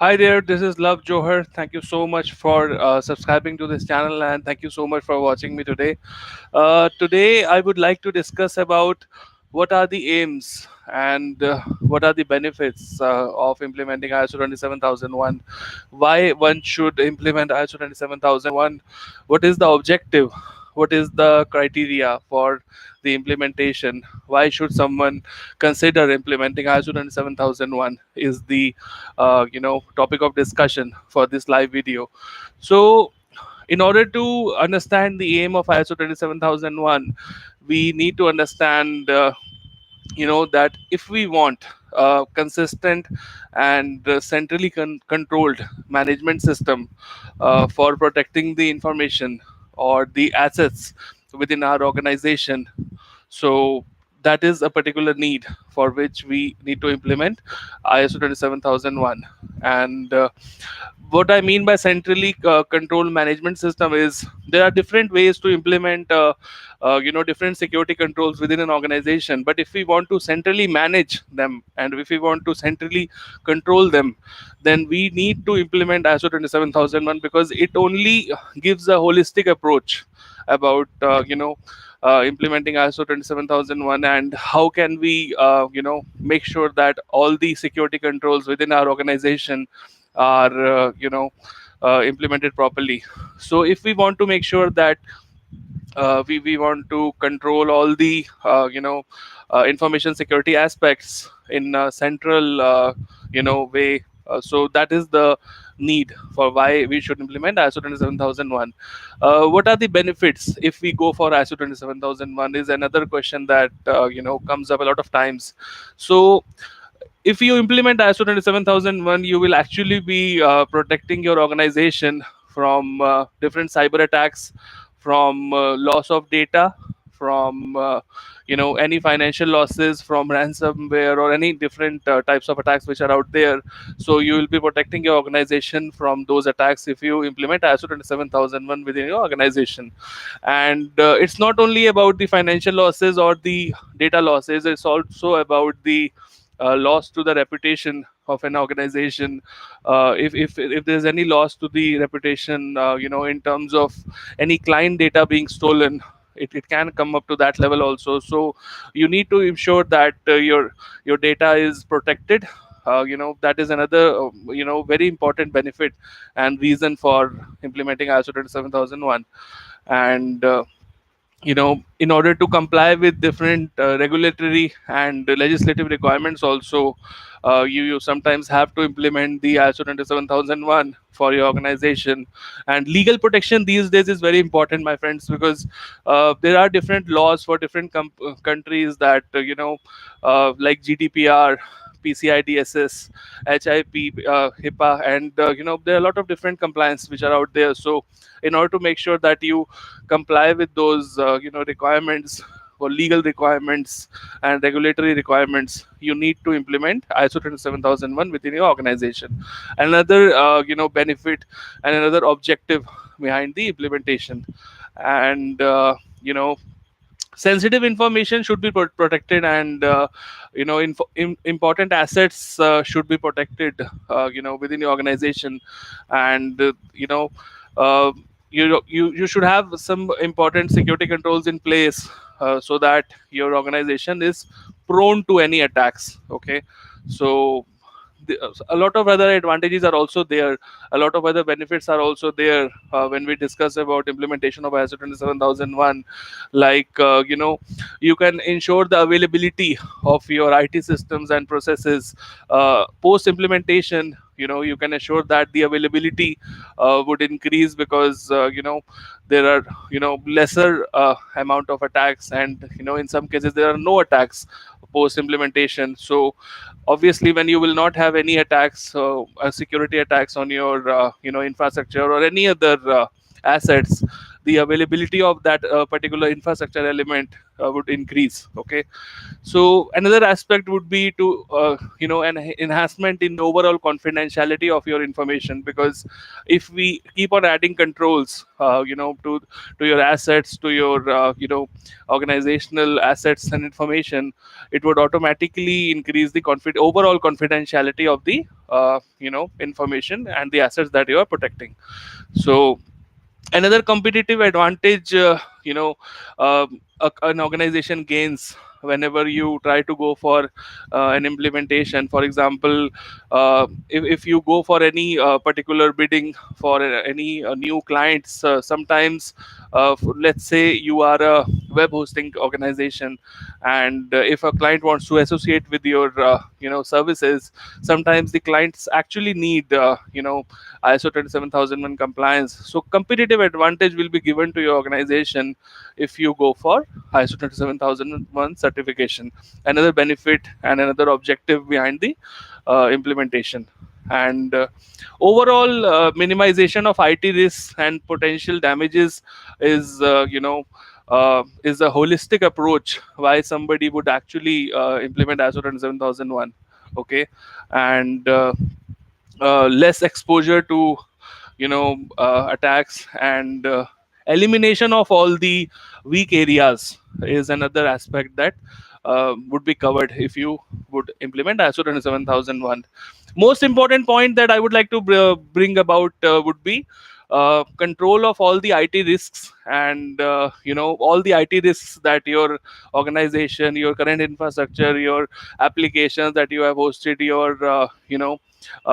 Hi there, this is Love Johar. Thank you so much for subscribing to this channel, and thank you so much for watching me today. Today, I would like to discuss about what are the aims and what are the benefits of implementing ISO 27001. Why one should implement ISO 27001? What is the objective? What is the criteria for the implementation? Why should someone consider implementing ISO 27001? Is the topic of discussion for this live video. So in order to understand the aim of ISO 27001, we need to understand that if we want a consistent and centrally controlled management system for protecting the information or the assets within our organization, so that is a particular need for which we need to implement ISO 27001. And what I mean by centrally controlled management system is there are different ways to implement different security controls within an organization. But if we want to centrally manage them and if we want to centrally control them, then we need to implement ISO 27001 because it only gives a holistic approach about implementing ISO 27001 and how can we make sure that all the security controls within our organization are implemented properly. So if we want to make sure that we want to control all the information security aspects in a central way, so that is the need for why we should implement ISO 27001. What are the benefits if we go for ISO 27001 is another question that comes up a lot of times. So if you implement ISO 27001, you will actually be protecting your organization from different cyber attacks, from loss of data, from any financial losses, from ransomware or any different types of attacks which are out there. So you will be protecting your organization from those attacks if you implement ISO 27001 within your organization. And it's not only about the financial losses or the data losses; it's also about the loss to the reputation of an organization. If there's any loss to the reputation, in terms of any client data being stolen, it can come up to that level also. So you need to ensure that your data is protected. That is another very important benefit and reason for implementing ISO 27001. And in order to comply with different regulatory and legislative requirements also, you sometimes have to implement the ISO 27001 for your organization. And legal protection these days is very important, my friends, because there are different laws for different countries that like GDPR, PCI DSS, HIP, HIPAA, and there are a lot of different compliance which are out there. So in order to make sure that you comply with those requirements or legal requirements and regulatory requirements, you need to implement ISO 27001 within your organization. Another benefit and another objective behind the implementation. And sensitive information should be protected, and important assets should be protected within your organization. And uh, you should have some important security controls in place so that your organization is prone to any attacks. Okay, so a lot of other advantages are also there, a lot of other benefits are also there when we discuss about implementation of ISO 27001. Like you can ensure the availability of your IT systems and processes post implementation. You can assure that the availability would increase because there are lesser amount of attacks, and in some cases there are no attacks post implementation. So obviously when you will not have any attacks, security attacks on your infrastructure or any other assets, the availability of that particular infrastructure element would increase. Okay, so another aspect would be to an enhancement in the overall confidentiality of your information, because if we keep on adding controls to your assets, to your organizational assets and information, it would automatically increase the overall confidentiality of the information and the assets that you are protecting. So another competitive advantage an organization gains whenever you try to go for an implementation. For example, if you go for any particular bidding for any new clients, sometimes let's say you are a web hosting organization, and if a client wants to associate with your services, sometimes the clients actually need ISO 27001 compliance. So competitive advantage will be given to your organization if you go for ISO 27001 certification. Another benefit and another objective behind the implementation. And overall minimization of IT risks and potential damages is is a holistic approach why somebody would actually implement ISO 27001. Okay, and less exposure to attacks, and elimination of all the weak areas is another aspect that would be covered if you would implement ISO 27001. Most important point that I would like to bring about would be control of all the IT risks, and all the IT risks that your organization, your current infrastructure, your applications that you have hosted, your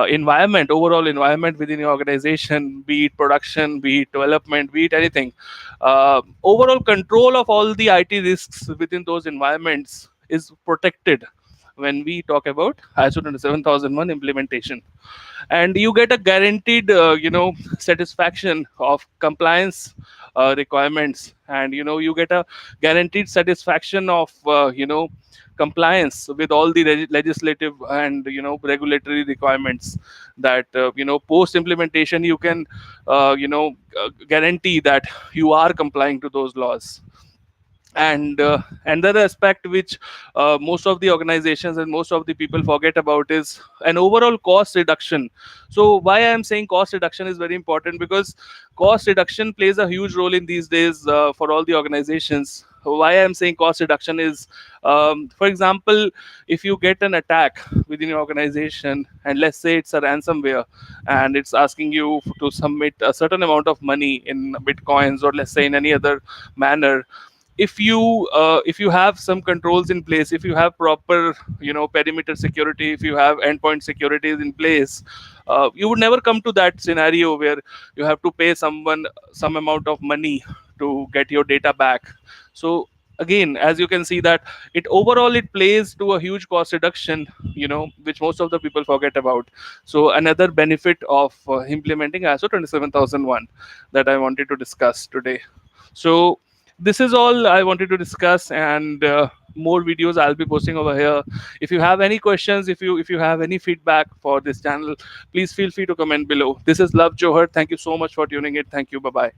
environment, overall environment within your organization, be it production, be it development, be it anything. Overall control of all the IT risks within those environments is protected when we talk about ISO 27001 implementation. And you get a guaranteed satisfaction of compliance requirements, and you get a guaranteed satisfaction of compliance with all the legislative and regulatory requirements, that post implementation you can guarantee that you are complying to those laws. And another aspect which most of the organizations and most of the people forget about is an overall cost reduction. So why I am saying cost reduction is very important, because cost reduction plays a huge role in these days for all the organizations. Why I am saying cost reduction is, for example, if you get an attack within your organization, and let's say it's a ransomware, and it's asking you to submit a certain amount of money in bitcoins, or let's say in any other manner. If you have some controls in place, if you have proper perimeter security, if you have endpoint securities in place, you would never come to that scenario where you have to pay someone some amount of money to get your data back. So again, as you can see, that it plays to a huge cost reduction, which most of the people forget about. So another benefit of implementing ISO 27001 that I wanted to discuss today. So this is all I wanted to discuss, and more videos I'll be posting over here. If you have any questions, if you have any feedback for this channel, please feel free to comment below. This is Love Johar. Thank you so much for tuning in. Thank you. Bye bye.